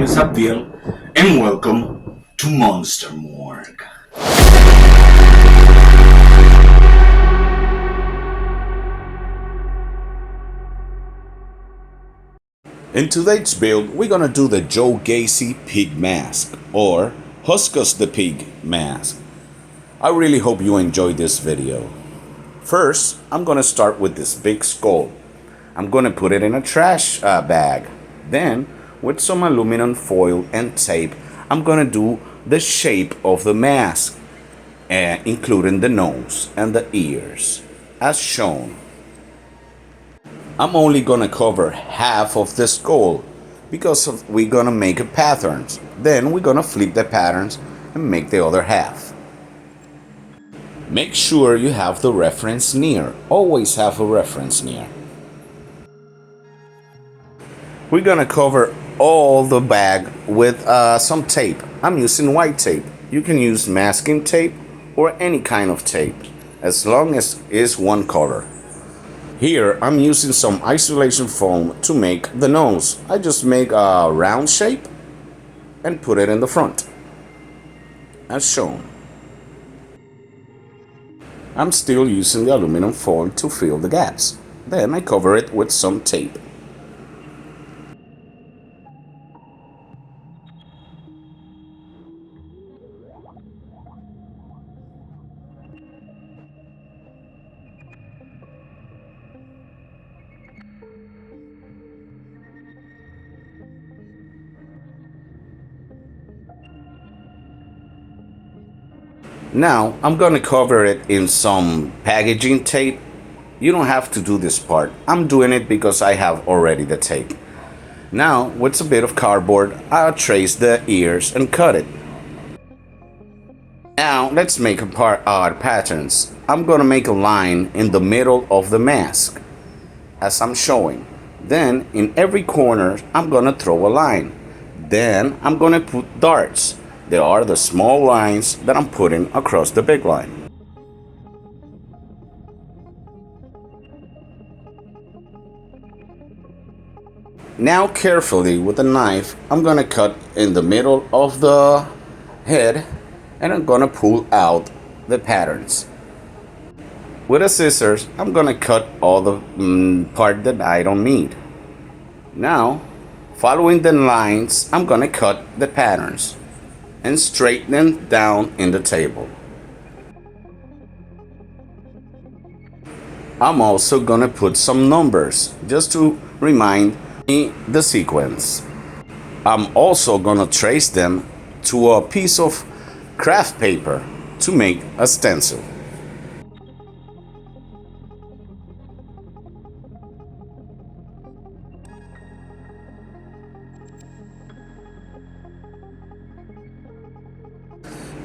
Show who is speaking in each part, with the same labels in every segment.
Speaker 1: name is Abdil, and welcome to Monster Morgue. In today's build, we're gonna do the Joe Gacy Pig mask, or Huskus the Pig mask. I really hope you enjoyed this video. First, I'm gonna start with this big skull. I'm gonna put it in a trash bag. Then, with some aluminum foil and tape, I'm gonna do the shape of the mask, including the nose and the ears, as shown. I'm only gonna cover half of the skull because we're gonna make a patterns. Then we're gonna flip the patterns and make the other half. Make sure you have the reference near. Always have a reference near. We're gonna cover all the bag with some tape. I'm using white tape. You can use masking tape or any kind of tape, as long as it's one color. Here I'm using some isolation foam to make the nose. I just make a round shape and put it in the front, as shown. I'm still using the aluminum foil to fill the gaps. Then I cover it with some tape. Now, I'm gonna cover it in some packaging tape. You don't have to do this part. I'm doing it because I have already the tape. Now, with a bit of cardboard, I'll trace the ears and cut it. Now, let's make our patterns. I'm gonna make a line in the middle of the mask, as I'm showing. Then, in every corner, I'm gonna throw a line. Then, I'm gonna put darts. They are the small lines that I'm putting across the big line. Now carefully with a knife, I'm gonna cut in the middle of the head and I'm gonna pull out the patterns. With a scissors, I'm gonna cut all the part that I don't need. Now, following the lines, I'm gonna cut the patterns and straighten them down in the table. I'm also gonna put some numbers just to remind me the sequence. I'm also gonna trace them to a piece of craft paper to make a stencil.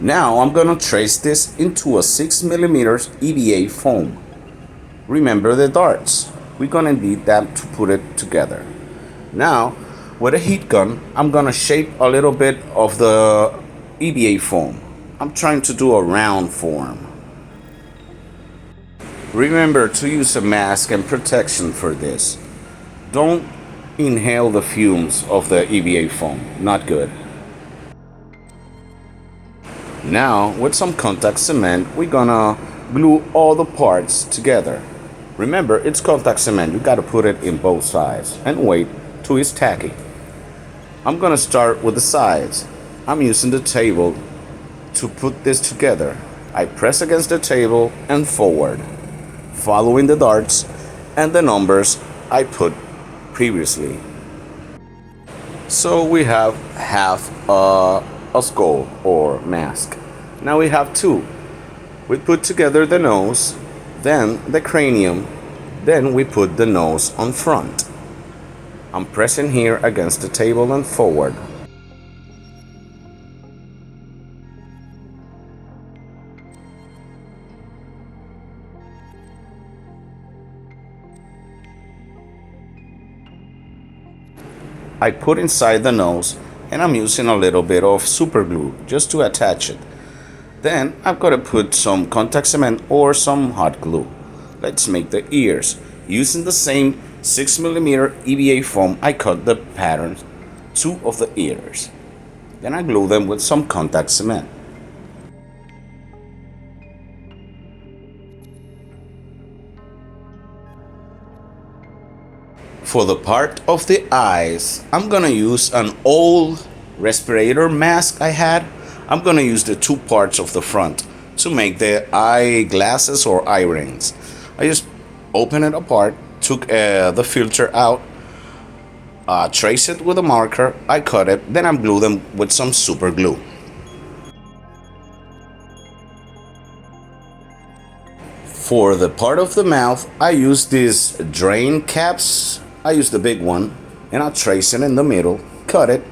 Speaker 1: Now I'm gonna trace this into a 6mm EVA foam. Remember the darts. We're gonna need that to put it together. Now, with a heat gun, I'm gonna shape a little bit of the EVA foam. I'm trying to do a round form. Remember to use a mask and protection for this. Don't inhale the fumes of the EVA foam. Not good. Now, with some contact cement, we're gonna glue all the parts together. Remember, it's contact cement. You gotta put it in both sides and wait till it's tacky. I'm gonna start with the sides. I'm using the table to put this together. I press against the table and forward, following the darts and the numbers I put previously. So we have half a skull or mask. Now we have two. We put together the nose, then the cranium, then we put the nose on front. I'm pressing here against the table and forward. I put inside the nose and I'm using a little bit of super glue just to attach it. Then I've got to put some contact cement or some hot glue. Let's make the ears. Using the same 6mm EVA foam, I cut the pattern two of the ears. Then I glue them with some contact cement. For the part of the eyes, I'm gonna use an old respirator mask I had. I'm gonna use the two parts of the front to make the eye glasses or eye rings. I just open it apart, took the filter out, trace it with a marker, I cut it, then I glue them with some super glue. For the part of the mouth, I use these drain caps. I use the big one, and I trace it in the middle, cut it,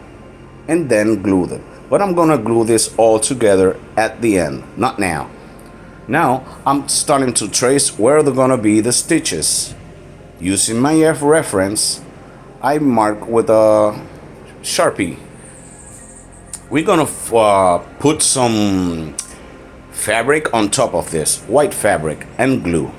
Speaker 1: and then glue them. But I'm gonna glue this all together at the end, not now. Now, I'm starting to trace where they're gonna be the stitches. Using my F reference, I mark with a Sharpie. We're gonna put some fabric on top of this, white fabric, and glue.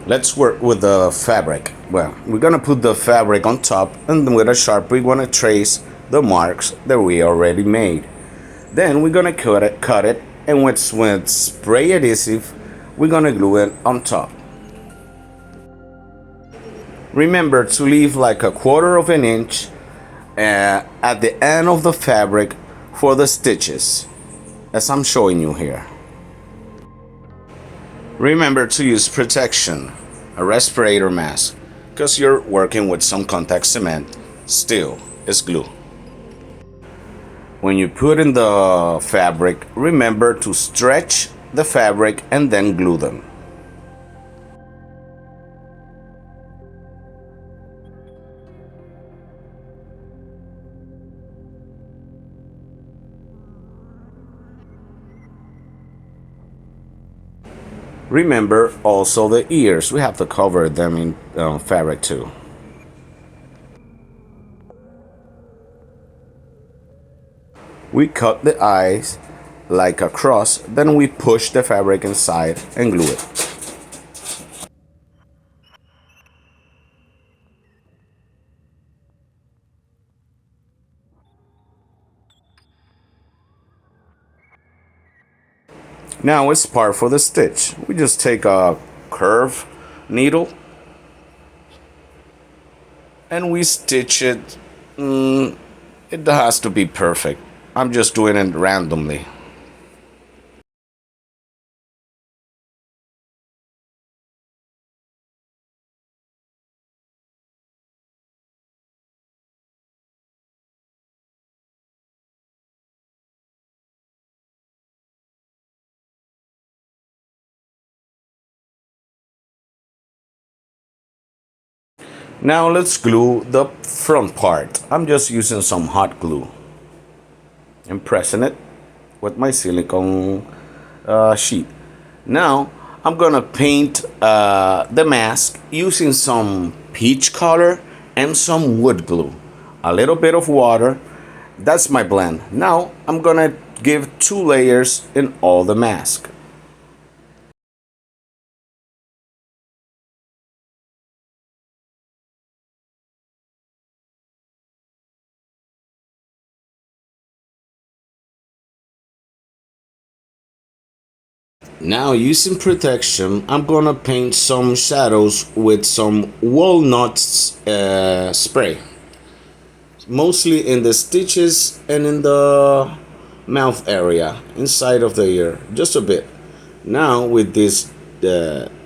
Speaker 1: Let's work with the fabric. Well, we're gonna put the fabric on top, and then with a Sharpie we're gonna trace the marks that we already made. Then we're gonna cut it, and with spray adhesive, we're gonna glue it on top. Remember to leave like a 1/4 of an inch at the end of the fabric for the stitches, as I'm showing you here. Remember to use protection, a respirator mask, because you're working with some contact cement. Still, it's glue. When you put in the fabric, remember to stretch the fabric and then glue them. Remember also the ears, we have to cover them in fabric too. We cut the eyes like a cross, then we push the fabric inside and glue it. Now it's part for the stitch. We just take a curve needle and we stitch it. It has to be perfect. I'm just doing it randomly. Now let's glue the front part. I'm just using some hot glue and pressing it with my silicone sheet. Now I'm gonna paint the mask using some peach color and some wood glue, a little bit of water. That's my blend. Now I'm gonna give 2 layers in all the mask. Now using protection, I'm gonna paint some shadows with some walnuts spray. Mostly in the stitches and in the mouth area, inside of the ear, just a bit. Now with this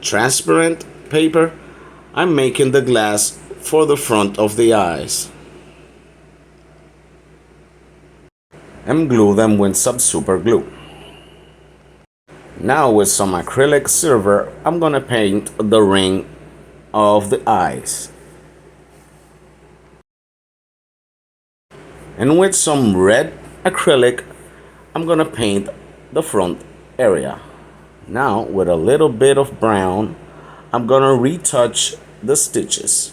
Speaker 1: transparent paper, I'm making the glass for the front of the eyes. And glue them with some super glue. Now with some acrylic silver, I'm gonna paint the ring of the eyes. And with some red acrylic, I'm gonna paint the front area. Now with a little bit of brown, I'm gonna retouch the stitches.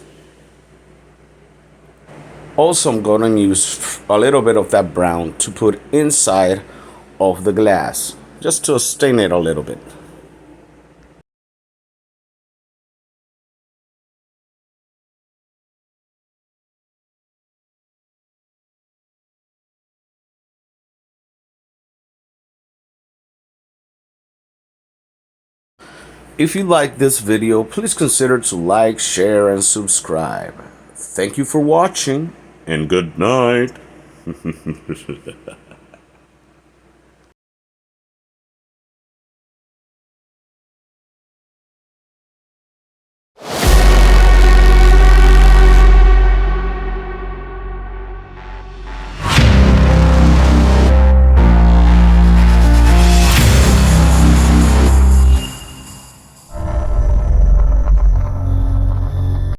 Speaker 1: Also, I'm gonna use a little bit of that brown to put inside of the glass, just to stain it a little bit. If you like this video, please consider to like, share, and subscribe. Thank you for watching, and good night.